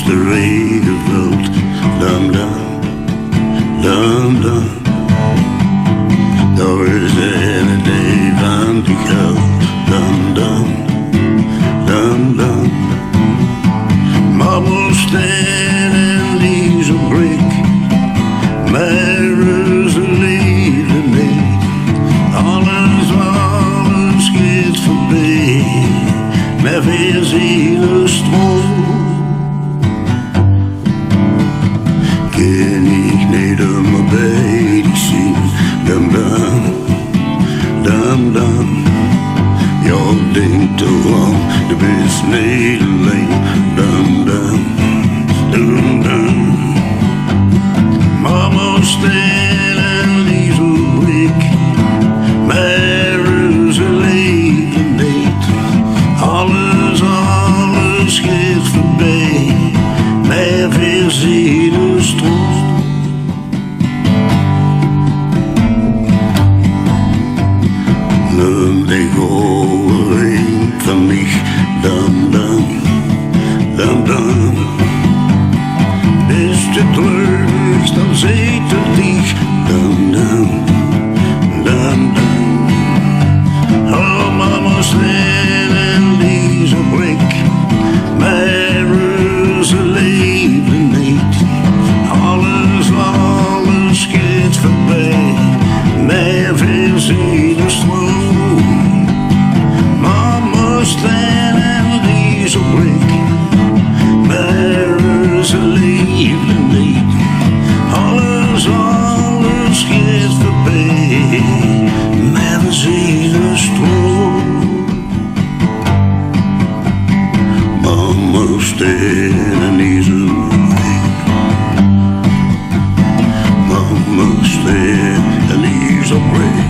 is de regen vult. Dam, dam, dam, dam. Daar is de ene day van die geld. Dam, dam, dam, dam. Mama staan en die zo'n brik. Maar ze leven niet. Alles gaat voorbij. Maar weer zielen stroom. Ken ik niet om bij die zien. Dam, dam, dam, dam. Ja, denk te lang, de best niet alleen. Dam, dam, dam, dam. Mama staan en die zo blik. Maar ze leven niet. Alles gaat voorbij. Maar weer zielen stroom. Ik overeen van mich, dan, dan, dan, dan. Bist du tröst, dan seht dich, dan, dan, dan, dan. Oh, Mama staan en deze blik, maar ze leven niet. Alles gaat voorbij, maar veel zielen stroom. Staan en die zo blik, maar ze leven niet. Alles gaat voorbij, maar we zien een stroom. Mama staan en die zo blik. Mama staan en die zo blik.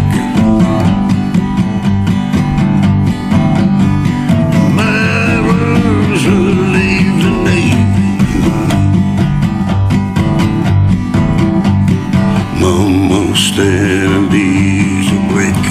Mama staan en die zo blik.